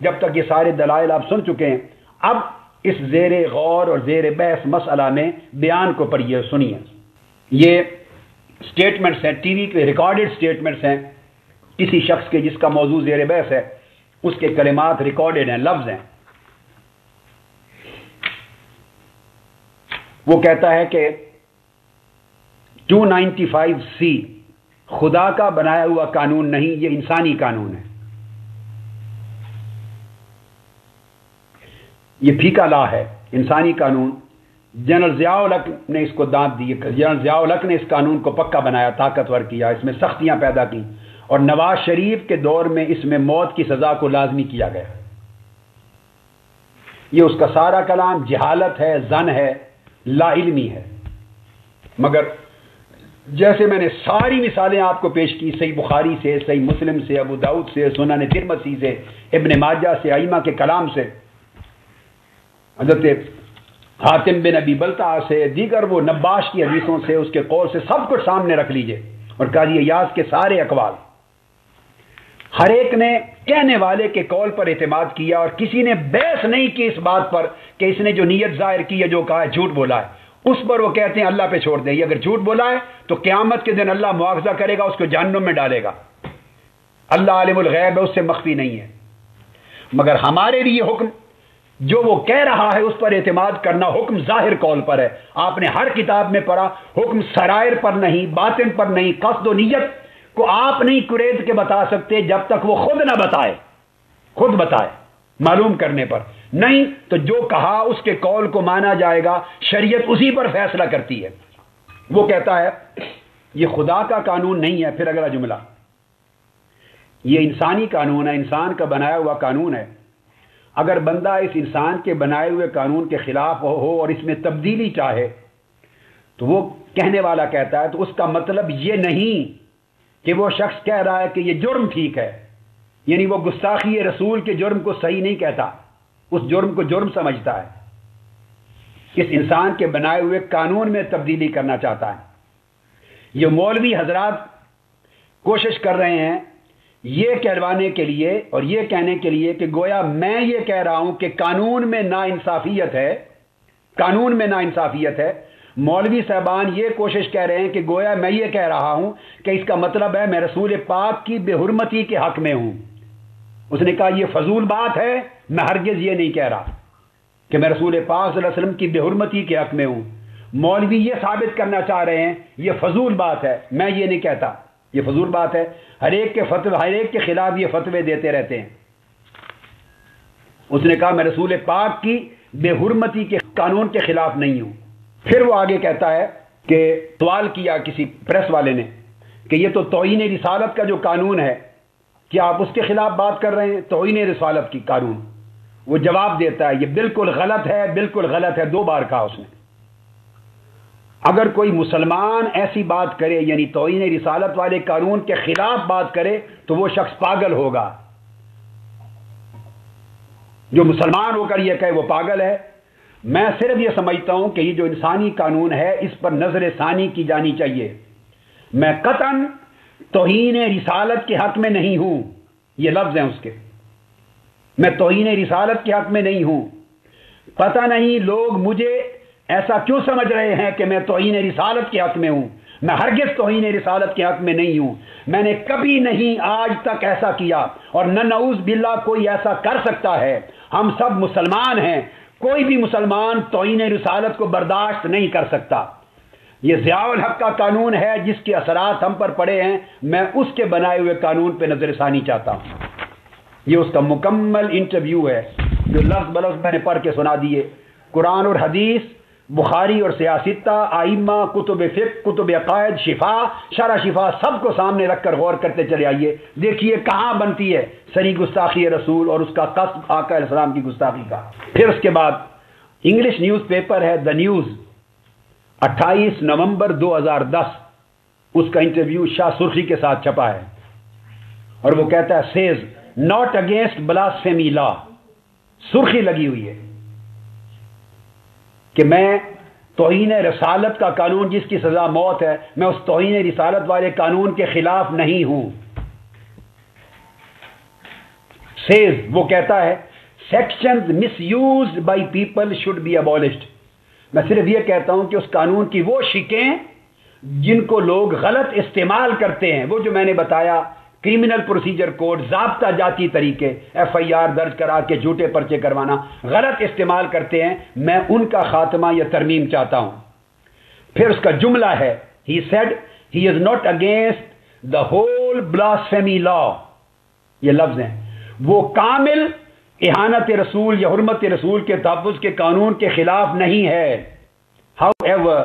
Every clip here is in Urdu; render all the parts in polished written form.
جب تک یہ سارے دلائل آپ سن چکے ہیں، اب اس زیر غور اور زیر بحث مسئلہ میں بیان کو پڑھیے، سنیے۔ یہ سٹیٹمنٹس ہیں، ٹی وی کے ریکارڈڈ سٹیٹمنٹس ہیں کسی شخص کے جس کا موضوع زیر بحث ہے، اس کے کلمات ریکارڈڈ ہیں، لفظ ہیں۔ وہ کہتا ہے کہ 295C خدا کا بنایا ہوا قانون نہیں، یہ انسانی قانون ہے۔ یہ پھیکا لا ہے، انسانی قانون۔ جنرل ضیاء الحق نے اس کو دانت دی، جنرل ضیاء الحق نے اس قانون کو پکا بنایا، طاقتور کیا، اس میں سختیاں پیدا کی، اور نواز شریف کے دور میں اس میں موت کی سزا کو لازمی کیا گیا۔ یہ اس کا سارا کلام جہالت ہے، زن ہے، لا علمی ہے۔ مگر جیسے میں نے ساری مثالیں آپ کو پیش کی، صحیح بخاری سے، صحیح مسلم سے، ابو داؤد سے، سنن ترمذی سے، ابن ماجہ سے، ائمہ کے کلام سے، حضرت حاتم بن ابی بلتع سے، دیگر وہ نباش کی حدیثوں سے، اس کے قول سے، سب کچھ سامنے رکھ لیجئے، اور قاضی ایاز کے سارے اقوال۔ ہر ایک نے کہنے والے کے قول پر اعتماد کیا، اور کسی نے بحث نہیں کی اس بات پر کہ اس نے جو نیت ظاہر کی ہے، جو کہا ہے، جھوٹ بولا ہے۔ اس پر وہ کہتے ہیں اللہ پہ چھوڑ دیں، یہ اگر جھوٹ بولا ہے تو قیامت کے دن اللہ مواخذہ کرے گا، اس کو جہنم میں ڈالے گا۔ اللہ عالم الغیب ہے، اس سے مخفی نہیں ہے۔ مگر ہمارے لیے حکم جو وہ کہہ رہا ہے اس پر اعتماد کرنا، حکم ظاہر قول پر ہے۔ آپ نے ہر کتاب میں پڑھا، حکم سرائر پر نہیں، باطن پر نہیں، قصد و نیت کو آپ نہیں قرید کے بتا سکتے جب تک وہ خود نہ بتائے، خود بتائے معلوم کرنے پر نہیں، تو جو کہا اس کے قول کو مانا جائے گا، شریعت اسی پر فیصلہ کرتی ہے۔ وہ کہتا ہے یہ خدا کا قانون نہیں ہے، پھر اگلا جملہ، یہ انسانی قانون ہے، انسان کا بنایا ہوا قانون ہے۔ اگر بندہ اس انسان کے بنائے ہوئے قانون کے خلاف ہو اور اس میں تبدیلی چاہے تو وہ کہنے والا کہتا ہے تو اس کا مطلب یہ نہیں کہ وہ شخص کہہ رہا ہے کہ یہ جرم ٹھیک ہے، یعنی وہ گستاخی رسول کے جرم کو صحیح نہیں کہتا، اس جرم کو جرم سمجھتا ہے، اس انسان کے بنائے ہوئے قانون میں تبدیلی کرنا چاہتا ہے۔ یہ مولوی حضرات کوشش کر رہے ہیں یہ کہلوانے کے لیے اور یہ کہنے کے لیے کہ گویا میں یہ کہہ رہا ہوں کہ قانون میں ناانصافیت ہے، قانون میں ناانصافیت ہے۔ مولوی صاحبان یہ کوشش کہہ رہے ہیں کہ گویا میں یہ کہہ رہا ہوں کہ اس کا مطلب ہے میں رسول پاک کی بے حرمتی کے حق میں ہوں۔ اس نے کہا یہ فضول بات ہے، میں ہرگز یہ نہیں کہہ رہا کہ میں رسول پاک صلی اللہ علیہ وسلم کی بے حرمتی کے حق میں ہوں۔ مولوی یہ ثابت کرنا چاہ رہے ہیں یہ فضول بات ہے، میں یہ نہیں کہتا یہ فضول بات ہے۔ ہر ایک کے فتوے، ہر ایک کے خلاف یہ فتوے دیتے رہتے ہیں۔ اس نے کہا میں رسول پاک کی بے حرمتی کے قانون کے خلاف نہیں ہوں۔ پھر وہ آگے کہتا ہے کہ سوال کیا کسی پریس والے نے کہ یہ تو توہین رسالت کا جو قانون ہے، کیا آپ اس کے خلاف بات کر رہے ہیں؟ توہین رسالت کی قانون۔ وہ جواب دیتا ہے یہ بالکل غلط ہے، بالکل غلط ہے، 2 بار کہا اس نے۔ اگر کوئی مسلمان ایسی بات کرے، یعنی توہین رسالت والے قانون کے خلاف بات کرے، تو وہ شخص پاگل ہوگا۔ جو مسلمان ہو کر یہ کہے وہ پاگل ہے۔ میں صرف یہ سمجھتا ہوں کہ یہ جو انسانی قانون ہے اس پر نظر ثانی کی جانی چاہیے۔ میں قطعاً توہین رسالت کے حق میں نہیں ہوں، یہ لفظ ہیں اس کے، میں توہین رسالت کے حق میں نہیں ہوں۔ پتہ نہیں لوگ مجھے ایسا کیوں سمجھ رہے ہیں کہ میں توہین رسالت کے حق میں ہوں۔ میں ہرگز توہین رسالت کے حق میں نہیں ہوں۔ میں نے کبھی نہیں آج تک ایسا کیا، اور نہ نعوذ باللہ کوئی ایسا کر سکتا ہے۔ ہم سب مسلمان ہیں، کوئی بھی مسلمان توہین رسالت کو برداشت نہیں کر سکتا۔ یہ ضیاء الحق کا قانون ہے جس کے اثرات ہم پر پڑے ہیں، میں اس کے بنائے ہوئے قانون پہ نظر ثانی چاہتا ہوں۔ یہ اس کا مکمل انٹرویو ہے جو لفظ بلفظ میں نے پڑھ کے سنا دیے۔ قرآن اور حدیث، بخاری اور سیاستہ، آئمہ، کتب فقہ، کتب عقائد، شفا، شرح شفا، سب کو سامنے رکھ کر غور کرتے چلے آئیے، دیکھیے کہاں بنتی ہے صریح گستاخی رسول اور اس کا قصد آقا علیہ السلام کی گستاخی کا۔ پھر اس کے بعد انگلش نیوز پیپر ہے دا نیوز، 28 نومبر 2010، اس کا انٹرویو شاہ سرخی کے ساتھ چھپا ہے، اور وہ کہتا ہے سیز ناٹ اگینسٹ بلاسفیمی لا، سرخی لگی ہوئی ہے کہ میں توہین رسالت کا قانون جس کی سزا موت ہے، میں اس توہین رسالت والے قانون کے خلاف نہیں ہوں۔ says, وہ کہتا ہے sections misused by people should be abolished. میں صرف یہ کہتا ہوں کہ اس قانون کی وہ شکیں جن کو لوگ غلط استعمال کرتے ہیں، وہ جو میں نے بتایا کرمنل پروسیجر کوڈ، ضابطہ جاتی طریقے، ایف آئی آر درج کرا کے جھوٹے پرچے کروانا، غلط استعمال کرتے ہیں، میں ان کا خاتمہ یا ترمیم چاہتا ہوں. پھر اس کا جملہ ہے he said he is not against the whole blasphemy law. یہ لفظ ہیں، وہ کامل اہانت رسول یا حرمت رسول کے تحفظ کے قانون کے خلاف نہیں ہے. However,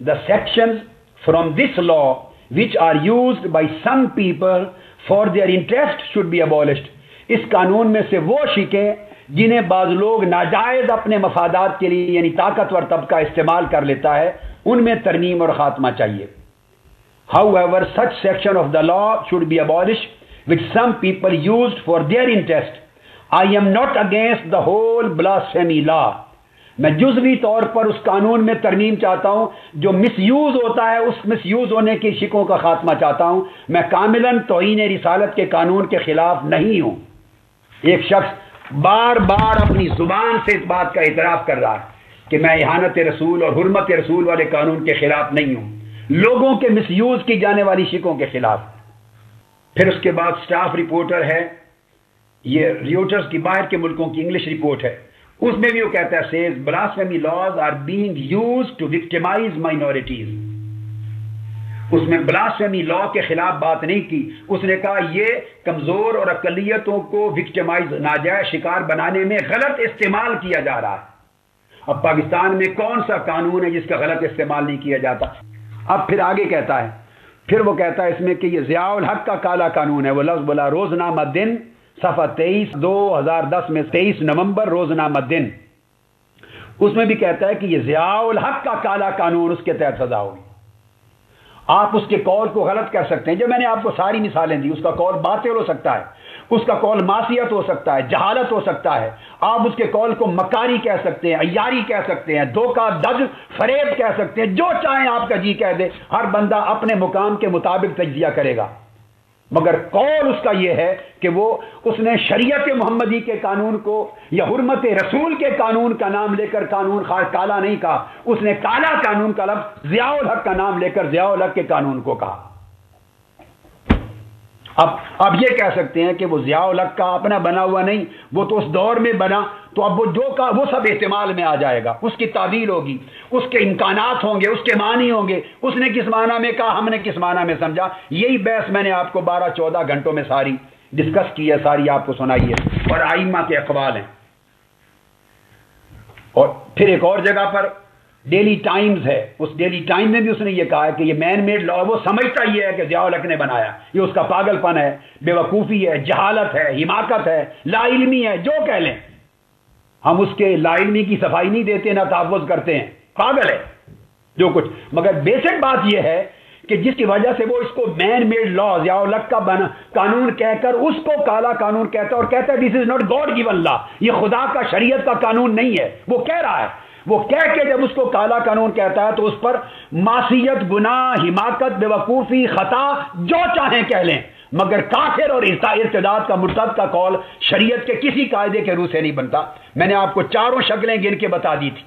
the sections from this law which are used by some people for their interest should be abolished. اس قانون میں سے وہ شکیں جنہیں بعض لوگ ناجائز اپنے مفادات کے لیے یعنی طاقتور طبقہ استعمال کر لیتا ہے، ان میں ترمیم اور خاتمہ چاہیے. However, such section of the law should be abolished which some people used for their interest. I am not against the whole blasphemy law. میں جزوی طور پر اس قانون میں ترمیم چاہتا ہوں جو مس یوز ہوتا ہے، اس مس یوز ہونے کی شکوں کا خاتمہ چاہتا ہوں. میں کاملاً توہین رسالت کے قانون کے خلاف نہیں ہوں. ایک شخص بار بار اپنی زبان سے اس بات کا اعتراف کر رہا ہے کہ میں اہانت رسول اور حرمت رسول والے قانون کے خلاف نہیں ہوں، لوگوں کے مس یوز کی جانے والی شکوں کے خلاف. پھر اس کے بعد سٹاف رپورٹر ہے، یہ ریوٹرز کی باہر کے ملکوں کی انگلش رپورٹ ہے، اس میں بھی وہ کہتا ہے says blasphemy laws are being used to victimize minorities. اس میں blasphemy law کے خلاف بات نہیں کی، اس نے کہا یہ کمزور اور اقلیتوں کو وکٹمائز ناجائز شکار بنانے میں غلط استعمال کیا جا رہا ہے. اب پاکستان میں کون سا قانون ہے جس کا غلط استعمال نہیں کیا جاتا؟ اب پھر آگے کہتا ہے، پھر وہ کہتا ہے اس میں کہ یہ ضیاء الحق کا کالا قانون ہے. وہ لفظ بولا روزنامہ دن صفحہ 23 2010 میں 23 نومبر روزنامہ دن، اس میں بھی کہتا ہے کہ یہ ضیاء الحق کا کالا قانون، اس کے تحت سزا ہوگی. آپ اس کے قول کو غلط کر سکتے ہیں، جو میں نے آپ کو ساری مثالیں دی، اس کا قول باطل ہو سکتا ہے، اس کا قول معصیت ہو سکتا ہے، جہالت ہو سکتا ہے، آپ اس کے قول کو مکاری کہہ سکتے ہیں، عیاری کہہ سکتے ہیں، دھوکہ دج فریب کہہ سکتے ہیں، جو چاہیں آپ کا جی کہہ دے. ہر بندہ اپنے مقام کے مطابق تجزیہ کرے گا، مگر قول اس کا یہ ہے کہ وہ اس نے شریعت محمدی کے قانون کو یا حرمت رسول کے قانون کا نام لے کر قانون کالا نہیں کہا، اس نے کالا قانون کا لفظ ضیاء الحق کا نام لے کر ضیاء الحق کے قانون کو کہا. اب یہ کہہ سکتے ہیں کہ وہ ضیاء الحق کا اپنا بنا ہوا نہیں، وہ تو اس دور میں بنا، تو اب وہ جو کہا وہ سب احتمال میں آ جائے گا، اس کی تعویل ہوگی، اس کے امکانات ہوں گے، اس کے معنی ہوں گے، اس نے کس معنی میں کہا، ہم نے کس معنی میں سمجھا. یہی بحث میں نے آپ کو 12-14 گھنٹوں میں ساری ڈسکس کی ہے، ساری آپ کو سنائی ہے، اور ائمہ کے اقوال ہیں. اور پھر ایک اور جگہ پر ڈیلی ٹائمز ہے، اس ڈیلی ٹائم میں بھی اس نے یہ کہا ہے کہ یہ مین میڈ لا، وہ سمجھتا یہ ہے کہ ضیاء الحق نے بنایا، یہ اس کا پاگل پن ہے، بے وقوفی ہے، جہالت ہے، حماقت ہے، لا علمی ہے، جو کہہ لیں. ہم اس کے لا علمی کی صفائی نہیں دیتے، نہ تحفظ کرتے ہیں، پاگل ہے جو کچھ. مگر بیسک بات یہ ہے کہ جس کی وجہ سے وہ اس کو مین میڈ لا، ضیاء الحق کا بنا قانون کہہ کر اس کو کالا قانون کہتا ہے، اور کہتا ہے دس از ناٹ گاڈ گیون لا، یہ خدا کا شریعت کا قانون نہیں ہے. وہ کہہ رہا ہے، وہ کہہ کے جب اس کو کالا قانون کہتا ہے تو اس پر معصیت، گناہ، حماقت، بے وقوفی، خطا جو چاہیں کہہ لیں، مگر کافر اور ارتداد کا مرتد کا قول شریعت کے کسی قاعدے کے روح سے نہیں بنتا. میں نے آپ کو چاروں شکلیں گن کے بتا دی تھی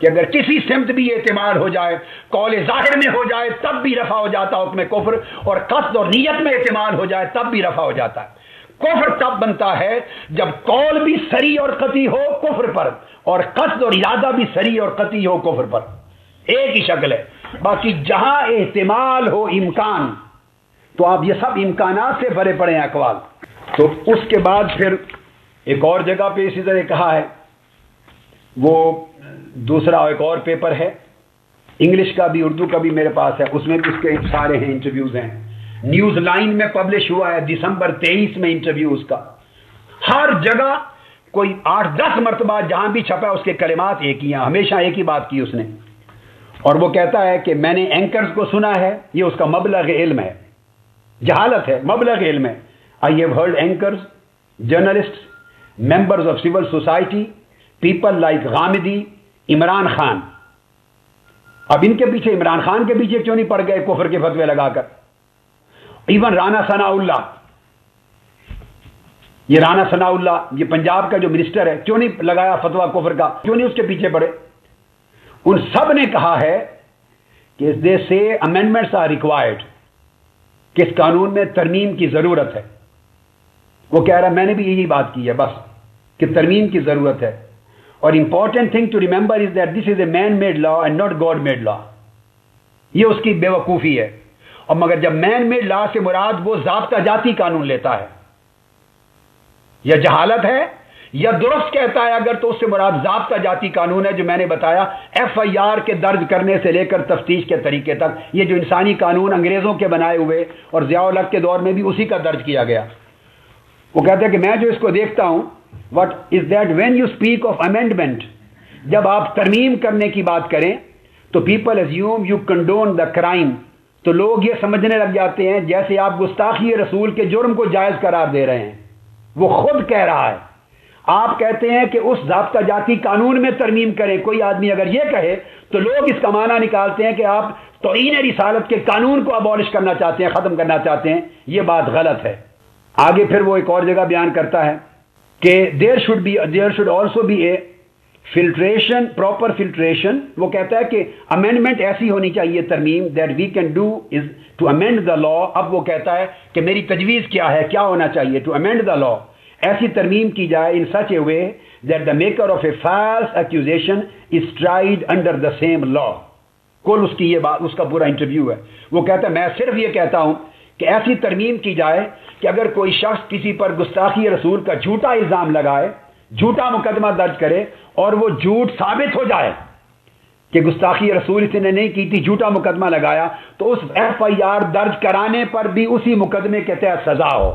کہ اگر کسی سمت بھی اعتماد ہو جائے، قول ظاہر میں ہو جائے تب بھی رفع ہو جاتا حکم کفر، اور قصد اور نیت میں اعتماد ہو جائے تب بھی رفع ہو جاتا ہے. کفر تب بنتا ہے جب قول بھی صریح اور قطعی ہو کفر پر، اور قصد اور ارادہ بھی صریح اور قطعی ہو کفر پر. ایک ہی شکل ہے. باقی جہاں احتمال ہو، امکان، تو آپ یہ سب امکانات سے بھرے پڑے ہیں اقوال. تو اس کے بعد پھر ایک اور جگہ پہ اسی طرح کہا ہے، وہ دوسرا ایک اور پیپر ہے، انگلش کا بھی اردو کا بھی میرے پاس ہے، اس میں بھی اس کے سارے ہیں، انٹرویوز ہیں. نیوز لائن میں پبلش ہوا ہے دسمبر 23 میں انٹرویو اس کا. ہر جگہ کوئی 8-10 مرتبہ جہاں بھی چھپا اس کے کلمات ایک ہی ہیں، ہمیشہ ایک ہی بات کی اس نے. اور وہ کہتا ہے کہ میں نے اینکرز کو سنا ہے، یہ اس کا مبلغ علم ہے، جہالت ہے، مبلغ علم ہے. I have heard anchors, journalist, members of civil society, people like Ghamidi, Imran Khan. اب ان کے پیچھے، عمران خان کے پیچھے کیوں نہیں پڑ گئے کفر کے فتوے لگا کر؟ ایون رانا ثناء اللہ، یہ رانا ثناء اللہ یہ پنجاب کا جو منسٹر ہے کیوں نہیں لگایا فتویٰ کفر کا, کیوں نہیں اس کے پیچھے پڑے؟ ان سب نے کہا ہے کہ دے سے امینڈمنٹس آر ریکوائرڈ, کہ اس قانون میں ترمیم کی ضرورت ہے. وہ کہہ رہا میں نے بھی یہی بات کی ہے بس کہ ترمیم کی ضرورت ہے. اور important thing to remember is that this is a man made law and not God made law. یہ اس کی بے وقوفی ہے. اور مگر جب مین میڈ لا سے مراد وہ ضابطہ جاتی قانون لیتا ہے, یا جہالت ہے یا درست کہتا ہے اگر, تو اس سے مراد ضابطہ جاتی قانون ہے جو میں نے بتایا, ایف آئی آر کے درج کرنے سے لے کر تفتیش کے طریقے تک. یہ جو انسانی قانون انگریزوں کے بنائے ہوئے اور ضیاء الحق کے دور میں بھی اسی کا درج کیا گیا. وہ کہتے ہیں کہ میں جو اس کو دیکھتا ہوں, what is that when you speak of amendment, جب آپ ترمیم کرنے کی بات کریں تو people assume you condone the crime, تو لوگ یہ سمجھنے لگ جاتے ہیں جیسے آپ گستاخی رسول کے جرم کو جائز قرار دے رہے ہیں. وہ خود کہہ رہا ہے. آپ کہتے ہیں کہ اس ضابطہ جاتی قانون میں ترمیم کریں. کوئی آدمی اگر یہ کہے تو لوگ اس کا معنی نکالتے ہیں کہ آپ توہین رسالت کے قانون کو ابالش کرنا چاہتے ہیں, ختم کرنا چاہتے ہیں. یہ بات غلط ہے. آگے پھر وہ ایک اور جگہ بیان کرتا ہے کہ there should also be a filtration, proper filtration. وہ کہتا ہے کہ امینڈمنٹ ایسی ہونی چاہیے ترمیم that we can do is to amend the law. اب وہ کہتا ہے کہ میری تجویز کیا ہے, کیا ہونا چاہیے, ٹو امینڈ دا لا, ایسی ترمیم کی جائے in such a way that the maker of a false accusation is tried under the same law. کل اس کی یہ بات, اس کا پورا انٹرویو ہے. وہ کہتا ہے میں صرف یہ کہتا ہوں کہ ایسی ترمیم کی جائے کہ اگر کوئی شخص کسی پر گستاخی رسول کا جھوٹا الزام لگائے, جھوٹا مقدمہ درج کرے اور وہ جھوٹ ثابت ہو جائے کہ گستاخی رسول اس نے نہیں کی تھی, جھوٹا مقدمہ لگایا, تو اس ایف آئی آر درج کرانے پر بھی اسی مقدمے کے تحت سزا ہو,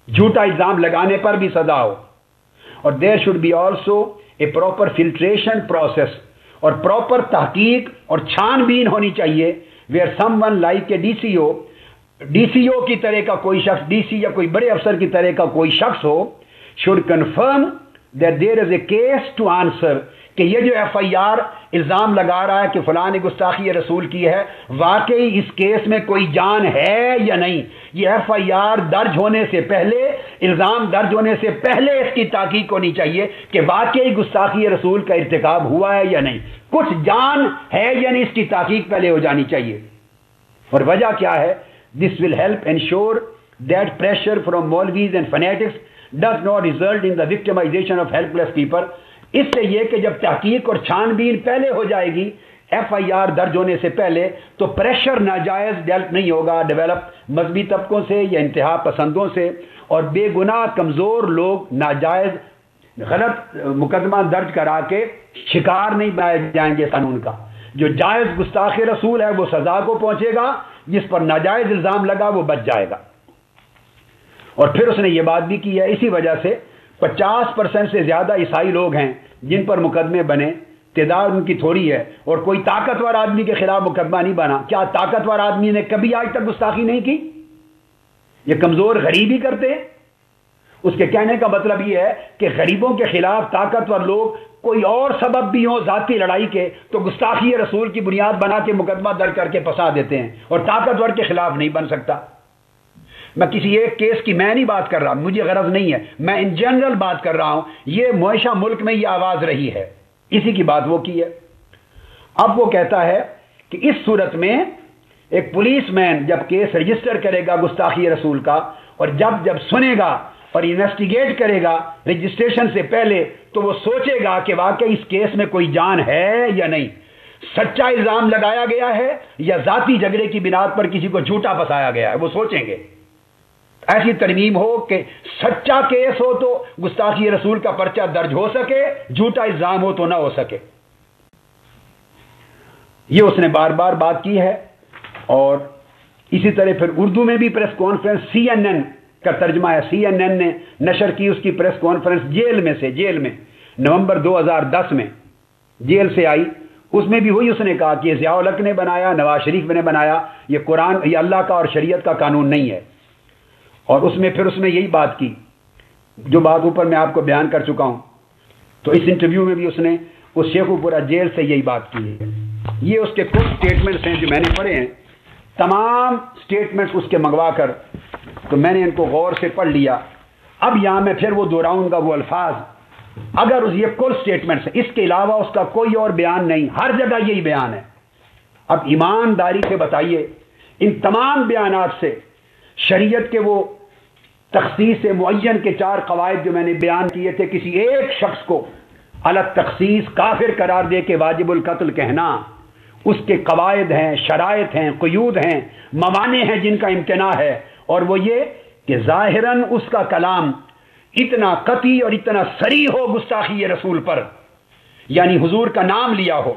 جھوٹا الزام لگانے پر بھی سزا ہو. اور there should be also a proper filtration process, اور پراپر تحقیق اور چھان بین ہونی چاہیے where someone like a D C O کی طرح کا کوئی شخص, ڈی سی یا کوئی بڑے افسر کی طرح کا کوئی شخص ہو, should confirm that there is a case to answer, کہ یہ جو ایف آئی آر الزام لگا رہا ہے کہ فلاں نے گستاخی رسول کی ہے, واقعی اس کیس میں کوئی جان ہے یا نہیں. یہ ایف آئی آر درج ہونے سے پہلے, الزام درج ہونے سے پہلے اس کی تحقیق ہونی چاہیے کہ واقعی گستاخی رسول کا ارتکاب ہوا ہے یا نہیں, کچھ جان ہے یا نہیں, اس کی تحقیق پہلے ہو جانی چاہیے. اور وجہ کیا ہے؟ This will help ensure that pressure from Maulvis and fanatics does not result in the victimization of helpless people. اس سے یہ کہ جب تحقیق اور چھان بین پہلے ہو جائے گی ایف آئی آر درج ہونے سے پہلے, تو پریشر ناجائز ڈیولپ نہیں ہوگا, ڈیولپ مذہبی طبقوں سے یا انتہا پسندوں سے, اور بے گناہ کمزور لوگ ناجائز غلط مقدمہ درج کرا کے شکار نہیں بنائے جائیں گے قانون کا. جو جائز گستاخ رسول ہے وہ سزا کو پہنچے گا, جس پر ناجائز الزام لگا وہ بچ جائے گا. اور پھر اس نے یہ بات بھی کی ہے, اسی وجہ سے 50% سے زیادہ عیسائی لوگ ہیں جن پر مقدمے بنے, تعداد ان کی تھوڑی ہے, اور کوئی طاقتور آدمی کے خلاف مقدمہ نہیں بنا. کیا طاقتور آدمی نے کبھی آج تک گستاخی نہیں کی؟ یہ کمزور غریب ہی کرتے ہیں. اس کے کہنے کا مطلب یہ ہے کہ غریبوں کے خلاف طاقتور لوگ کوئی اور سبب بھی ہو ذاتی لڑائی کے, تو گستاخی رسول کی بنیاد بنا کے مقدمہ درج کر کے پھنسا دیتے ہیں, اور طاقتور کے خلاف نہیں بن سکتا. میں کسی ایک کیس کی میں نہیں بات کر رہا, مجھے غرض نہیں ہے, میں ان جنرل بات کر رہا ہوں. یہ معاشہ ملک میں یہ آواز رہی ہے, اسی کی بات وہ کی ہے. اب وہ کہتا ہے کہ اس صورت میں ایک پولیس مین جب کیس رجسٹر کرے گا گستاخی رسول کا, اور جب سنے گا اور انویسٹیگیٹ کرے گا رجسٹریشن سے پہلے, تو وہ سوچے گا کہ واقعی اس کیس میں کوئی جان ہے یا نہیں, سچا الزام لگایا گیا ہے یا ذاتی جھگڑے کی بنیاد پر کسی کو جھوٹا پھنسایا گیا ہے. وہ سوچیں گے. ایسی ترمیم ہو کہ سچا کیس ہو تو گستاخی رسول کا پرچہ درج ہو سکے, جھوٹا الزام ہو تو نہ ہو سکے. یہ اس نے بار بار بات کی ہے. اور اسی طرح پھر اردو میں بھی پریس کانفرنس, سی این این کا ترجمہ ہے, سی این این نے نشر کی اس کی پریس کانفرنس جیل میں نومبر 2010 میں جیل سے آئی. اس میں بھی ہوئی, اس نے کہا کہ یہ ضیاء الحق نے بنایا, نواز شریف نے بنایا, یہ قرآن, یہ اللہ کا اور شریعت کا قانون نہیں ہے. اور اس میں یہی بات کی جو بات اوپر میں آپ کو بیان کر چکا ہوں. تو اس انٹرویو میں بھی اس نے اس شیخو پورا جیل سے یہی بات کی ہے. یہ اس کے کچھ سٹیٹمنٹس ہیں جو میں نے پڑھے ہیں, تمام سٹیٹمنٹس اس کے منگوا کر تو میں نے ان کو غور سے پڑھ لیا, اب یہاں میں پھر وہ دہراؤں گا وہ الفاظ، اگر یہ کل سٹیٹمنٹس ہے، اس کے علاوہ اس کا کوئی اور بیان نہیں، ہر جگہ یہی بیان ہے۔ اب ایمانداری سے بتائیے ان تمام بیانات سے شریعت کے وہ تخصیص معین کے 4 قواعد جو میں نے بیان کیے تھے، کسی ایک شخص کو الگ تخصیص کافر قرار دے کے واجب القتل کہنا، اس کے قواعد ہیں، شرائط ہیں، قیود ہیں، موانع ہیں جن کا امتناع ہے، اور وہ یہ کہ ظاہراً اس کا کلام اتنا قطعی اور اتنا صریح ہو گستاخی رسول پر، یعنی حضور کا نام لیا ہو،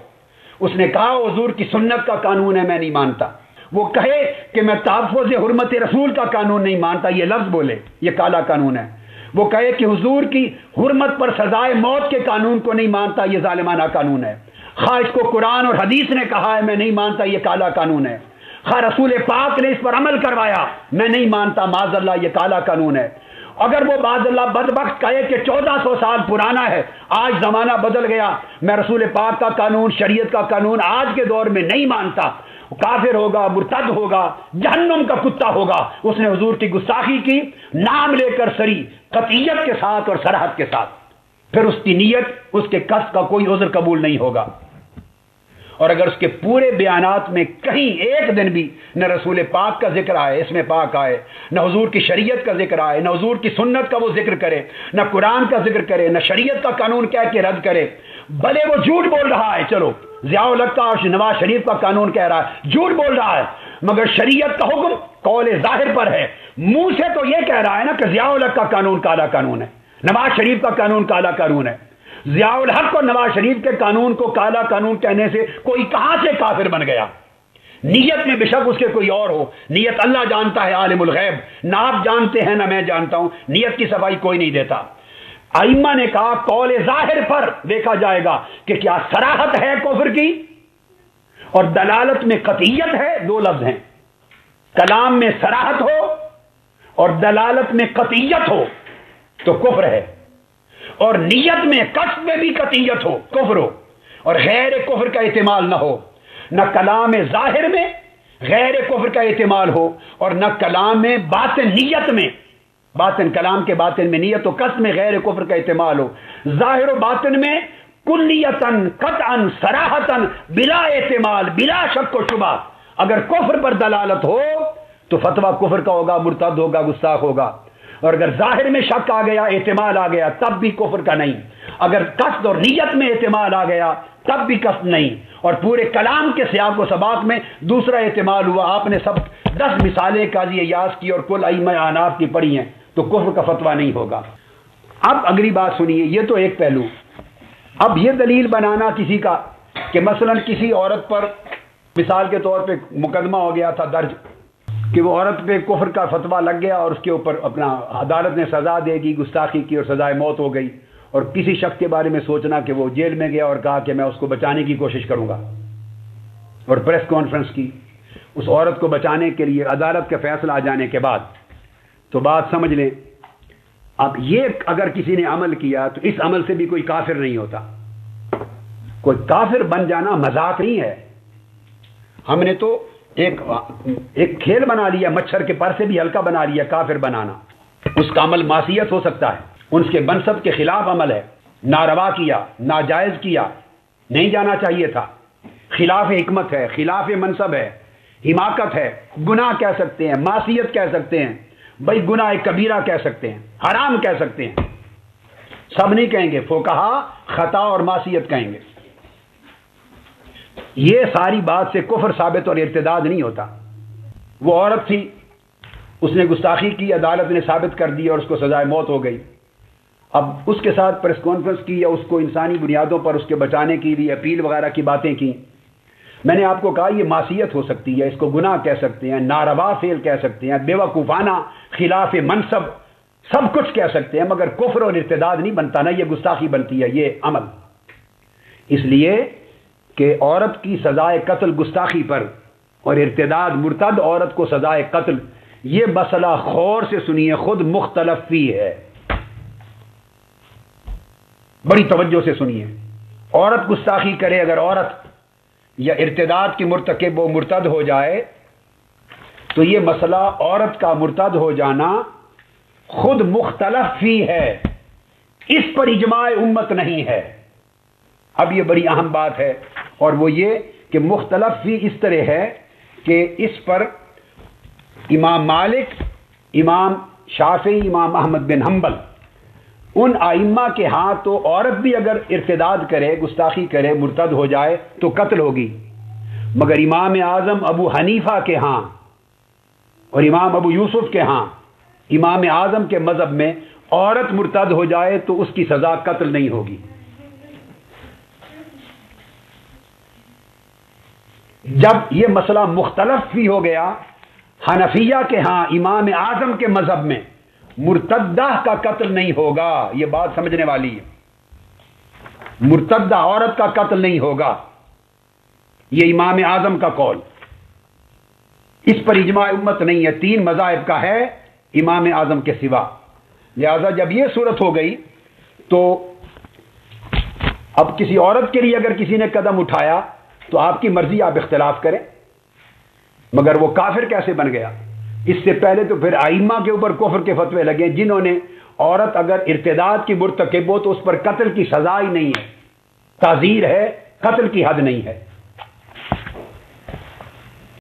اس نے کہا حضور کی سنت کا قانون ہے میں نہیں مانتا، وہ کہے کہ میں تحفظ حرمت رسول کا قانون نہیں مانتا، یہ لفظ بولے یہ کالا قانون ہے، وہ کہے کہ حضور کی حرمت پر سزائے موت کے قانون کو نہیں مانتا، یہ ظالمانہ قانون ہے، خواہ اس کو قرآن اور حدیث نے کہا ہے میں نہیں مانتا، یہ کالا قانون ہے، خواہ رسول پاک نے اس پر عمل کروایا میں نہیں مانتا، معاذ اللہ یہ کالا قانون ہے۔ اگر وہ معاذ اللہ بدبخت کہے کہ 1400 سال پرانا ہے، آج زمانہ بدل گیا، میں رسول پاک کا قانون، شریعت کا قانون آج کے دور میں نہیں مانتا، کافر ہوگا، مرتد ہوگا، جہنم کا کتا ہوگا، اس نے حضور کی گستاخی کی، نام لے کر سری قطعیت کے ساتھ اور صراحت کے ساتھ، پھر اس کی نیت، اس کے قصد کا کوئی عذر قبول نہیں ہوگا۔ اور اگر اس کے پورے بیانات میں کہیں ایک دن بھی نہ رسول پاک کا ذکر آئے، اس میں پاک آئے، نہ حضور کی شریعت کا ذکر آئے، نہ حضور کی سنت کا وہ ذکر کرے، نہ قرآن کا ذکر کرے، نہ شریعت کا قانون کہہ کے رد کرے، بھلے وہ جھوٹ بول رہا ہے، چلو ضیاء الحق کا اور نواز شریف کا قانون کہہ رہا ہے، جھوٹ بول رہا ہے، مگر شریعت کا حکم قول ظاہر پر ہے، منہ سے تو یہ کہہ رہا ہے نا کہ ضیاء الحق کا قانون کالا قانون ہے، نواز شریف کا قانون کالا قانون ہے۔ ضیاء الحق اور نواز شریف کے قانون کو کالا قانون کہنے سے کوئی کہاں سے کافر بن گیا؟ نیت میں بے شک اس کے کوئی اور ہو، نیت اللہ جانتا ہے، عالم الغیب، نہ آپ جانتے ہیں نہ میں جانتا ہوں، نیت کی صفائی کوئی نہیں دیتا۔ ائمہ نے کہا قول ظاہر پر دیکھا جائے گا کہ کیا صراحت ہے کفر کی اور دلالت میں قطعیت ہے، 2 لفظ ہیں، کلام میں صراحت ہو اور دلالت میں قطعیت ہو تو کفر ہے، اور نیت میں قصد میں بھی قطعیت ہو کفر ہو، اور غیر کفر کا احتمال نہ ہو، نہ کلام ظاہر میں غیر کفر کا احتمال ہو اور نہ کلام میں باطن نیت میں، باطن کلام کے باطن میں نیت و قصد میں غیر کفر کا احتمال ہو، ظاہر و باطن میں کلیتاً قطعاً صراحتاً بلا احتمال بلا شک و شبہ اگر کفر پر دلالت ہو تو فتویٰ کفر کا ہوگا، مرتد ہوگا، گستاخ ہوگا، اور اگر ظاہر میں شک آ گیا، احتمال آ گیا، تب بھی کفر کا نہیں، اگر قصد اور نیت میں احتمال آ گیا تب بھی قصد نہیں، اور پورے کلام کے سیاق و سباق میں دوسرا احتمال ہوا، آپ نے سب 10 مثالیں قاضی ایاز کی اور کل ائمہ احناف کی پڑھی ہیں، تو کفر کا فتویٰ نہیں ہوگا۔ اب اگلی بات سنیے، یہ تو ایک پہلو، اب یہ دلیل بنانا کسی کا کہ مثلا کسی عورت پر مثال کے طور پہ مقدمہ ہو گیا تھا درج کہ وہ عورت پہ کفر کا فتویٰ لگ گیا اور اس کے اوپر اپنا عدالت نے سزا دے گی، گستاخی کی اور سزائے موت ہو گئی، اور کسی شخص کے بارے میں سوچنا کہ وہ جیل میں گیا اور کہا کہ میں اس کو بچانے کی کوشش کروں گا، اور پریس کانفرنس کی اس عورت کو بچانے کے لیے عدالت کا فیصلہ آ جانے کے بعد، تو بات سمجھ لیں، اب یہ اگر کسی نے عمل کیا تو اس عمل سے بھی کوئی کافر نہیں ہوتا، کوئی کافر بن جانا مذاق نہیں ہے، ہم نے تو ایک کھیل بنا لیا، مچھر کے پر سے بھی ہلکا بنا لیا کافر بنانا، اس کا عمل معصیت ہو سکتا ہے، ان کے منصب کے خلاف عمل ہے، ناروا کیا، ناجائز کیا، نہیں جانا چاہیے تھا، خلاف حکمت ہے، خلاف منصب ہے، حماقت ہے، گناہ کہہ سکتے ہیں، معصیت کہہ سکتے ہیں، بھائی گناہ کبیرہ کہہ سکتے ہیں، حرام کہہ سکتے ہیں، سب نہیں کہیں گے، فقہا خطا اور معصیت کہیں گے۔ یہ ساری بات سے کفر ثابت اور ارتداد نہیں ہوتا۔ وہ عورت تھی، اس نے گستاخی کی، عدالت نے ثابت کر دی اور اس کو سزائے موت ہو گئی، اب اس کے ساتھ پریس کانفرنس کی یا اس کو انسانی بنیادوں پر اس کے بچانے کے لیے اپیل وغیرہ کی باتیں کی، میں نے آپ کو کہا یہ معصیت ہو سکتی ہے، اس کو گناہ کہہ سکتے ہیں، ناروا فعل کہہ سکتے ہیں، بیوقوفانہ، خلاف منصب، سب کچھ کہہ سکتے ہیں، مگر کفر اور ارتداد نہیں بنتا، نہ یہ گستاخی بنتی ہے یہ عمل، اس لیے کہ عورت کی سزائے قتل گستاخی پر اور ارتداد مرتد عورت کو سزائے قتل، یہ مسئلہ غور سے سنیے، خود مختلف فی ہے، بڑی توجہ سے سنیے، عورت گستاخی کرے، اگر عورت یا ارتداد کی مرتکب و مرتد ہو جائے تو یہ مسئلہ عورت کا مرتد ہو جانا خود مختلف فی ہے، اس پر اجماع امت نہیں ہے۔ اب یہ بڑی اہم بات ہے، اور وہ یہ کہ مختلف فی اس طرح ہے کہ اس پر امام مالک، امام شافعی، امام احمد بن حنبل، ان ائمہ کے ہاں تو عورت بھی اگر ارتداد کرے، گستاخی کرے، مرتد ہو جائے تو قتل ہوگی، مگر امام اعظم ابو حنیفہ کے ہاں اور امام ابو یوسف کے ہاں، امام اعظم کے مذہب میں عورت مرتد ہو جائے تو اس کی سزا قتل نہیں ہوگی۔ جب یہ مسئلہ مختلف فی ہو گیا، حنفیہ کے ہاں امام اعظم کے مذہب میں مرتدہ کا قتل نہیں ہوگا، یہ بات سمجھنے والی ہے، مرتدہ عورت کا قتل نہیں ہوگا، یہ امام اعظم کا قول، اس پر اجماع امت نہیں ہے، 3 مذاہب کا ہے امام اعظم کے سوا۔ لہذا جب یہ صورت ہو گئی تو اب کسی عورت کے لیے اگر کسی نے قدم اٹھایا تو آپ کی مرضی، آپ اختلاف کریں، مگر وہ کافر کیسے بن گیا؟ اس سے پہلے تو پھر ائمہ کے اوپر کفر کے فتوے لگے، جنہوں نے عورت اگر ارتداد کی مرتکب ہو تو اس پر قتل کی سزا ہی نہیں ہے، تعزیر ہے، قتل کی حد نہیں ہے۔